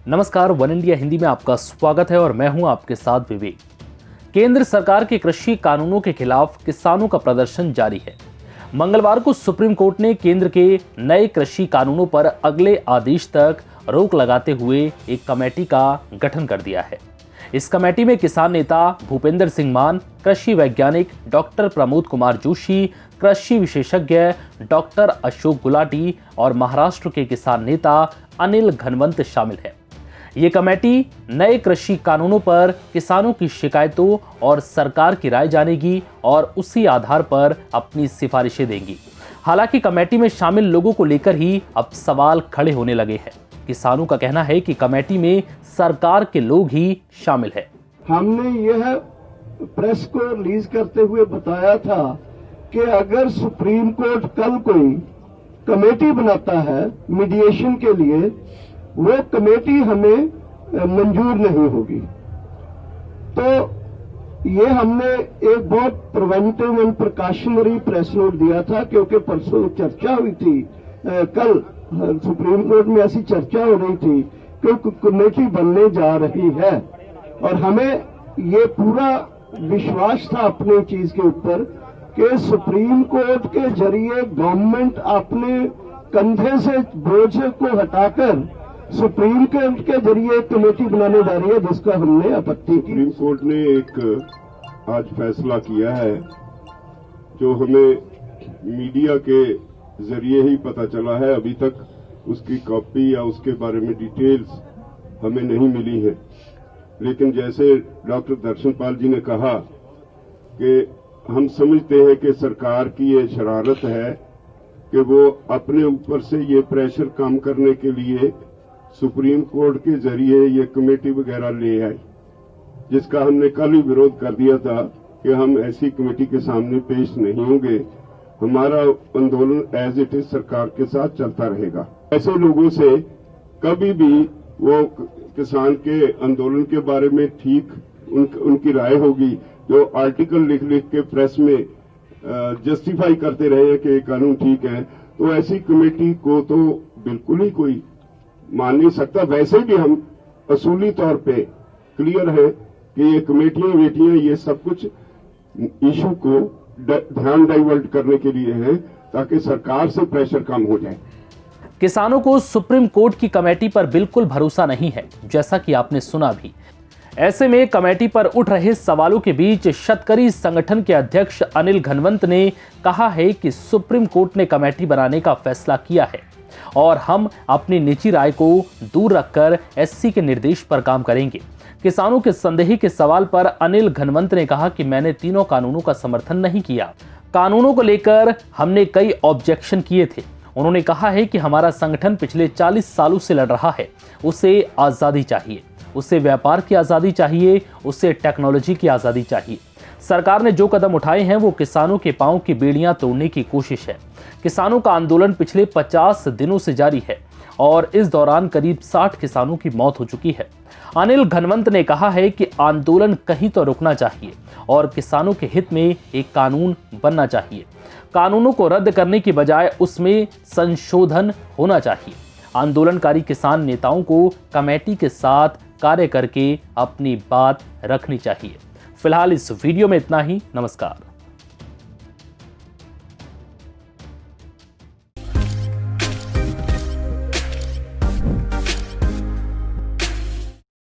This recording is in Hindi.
नमस्कार, वन इंडिया हिंदी में आपका स्वागत है और मैं हूं आपके साथ विवेक। केंद्र सरकार के कृषि कानूनों के खिलाफ किसानों का प्रदर्शन जारी है। मंगलवार को सुप्रीम कोर्ट ने केंद्र के नए कृषि कानूनों पर अगले आदेश तक रोक लगाते हुए एक कमेटी का गठन कर दिया है। इस कमेटी में किसान नेता भूपेंद्र सिंह मान, कृषि वैज्ञानिक डॉक्टर प्रमोद कुमार जोशी, कृषि विशेषज्ञ डॉक्टर अशोक गुलाटी और महाराष्ट्र के किसान नेता अनिल घनवंत शामिल है। ये कमेटी नए कृषि कानूनों पर किसानों की शिकायतों और सरकार की राय जानेगी और उसी आधार पर अपनी सिफारिशें देंगी। हालांकि कमेटी में शामिल लोगों को लेकर ही अब सवाल खड़े होने लगे हैं। किसानों का कहना है कि कमेटी में सरकार के लोग ही शामिल है। हमने यह प्रेस को रिलीज करते हुए बताया था कि अगर सुप्रीम कोर्ट कल कोई कमेटी बनाता है मीडिएशन के लिए, वो कमेटी हमें मंजूर नहीं होगी। तो ये हमने एक बहुत preventive and precautionary press note दिया था, क्योंकि परसों चर्चा हुई थी, कल सुप्रीम कोर्ट में ऐसी चर्चा हो रही थी कि कमेटी बनने जा रही है और हमें ये पूरा विश्वास था अपनी चीज के ऊपर कि सुप्रीम कोर्ट के जरिए गवर्नमेंट अपने कंधे से बोझ को हटाकर सुप्रीम कोर्ट के जरिए कमेटी बनाने जा रही है, जिसका हमने आपत्ति की। सुप्रीम कोर्ट ने एक आज फैसला किया है जो हमें मीडिया के जरिए ही पता चला है। अभी तक उसकी कॉपी या उसके बारे में डिटेल्स हमें नहीं मिली है, लेकिन जैसे डॉक्टर दर्शनपाल जी ने कहा कि हम समझते हैं कि सरकार की ये शरारत है कि वो अपने ऊपर से ये प्रेशर कम करने के लिए सुप्रीम कोर्ट के जरिए ये कमेटी वगैरह ले आई, जिसका हमने कल ही विरोध कर दिया था कि हम ऐसी कमेटी के सामने पेश नहीं होंगे। हमारा आंदोलन एज इट इज सरकार के साथ चलता रहेगा। ऐसे लोगों से कभी भी वो किसान के आंदोलन के बारे में ठीक उनकी राय होगी, जो आर्टिकल लिख लिख के प्रेस में जस्टिफाई करते रहे कि कानून ठीक है, तो ऐसी कमेटी को तो बिल्कुल ही कोई मान नहीं सकता। वैसे भी हम असूली तौर पे क्लियर है कि ये कमेटियां ये सब कुछ इशू को ध्यान डाइवर्ट करने के लिए है, ताकि सरकार से प्रेशर कम हो जाए। किसानों को सुप्रीम कोर्ट की कमेटी पर बिल्कुल भरोसा नहीं है, जैसा कि आपने सुना भी। ऐसे में कमेटी पर उठ रहे सवालों के बीच शेतकरी संगठन के अध्यक्ष अनिल घनवंत ने कहा है कि सुप्रीम कोर्ट ने कमेटी बनाने का फैसला किया है और हम अपनी निजी राय को दूर रखकर एससी के निर्देश पर काम करेंगे। किसानों के संदेह के सवाल पर अनिल घनवंत ने कहा कि मैंने तीनों कानूनों का समर्थन नहीं किया। कानूनों को लेकर हमने कई ऑब्जेक्शन किए थे। उन्होंने कहा है कि हमारा संगठन पिछले 40 सालों से लड़ रहा है। उसे आज़ादी चाहिए, उसे व्यापार की आज़ादी चाहिए, उसे टेक्नोलॉजी की आज़ादी चाहिए। सरकार ने जो कदम उठाए हैं वो किसानों के पांव की बेड़ियां तोड़ने की कोशिश है। किसानों का आंदोलन पिछले 50 दिनों से जारी है और इस दौरान करीब 60 किसानों की मौत हो चुकी है। अनिल घनवंत ने कहा है कि आंदोलन कहीं तो रुकना चाहिए और किसानों के हित में एक कानून बनना चाहिए। कानूनों को रद्द करने की बजाय उसमें संशोधन होना चाहिए। आंदोलनकारी किसान नेताओं को कमेटी के साथ कार्य करके अपनी बात रखनी चाहिए। फिलहाल इस वीडियो में इतना ही। नमस्कार।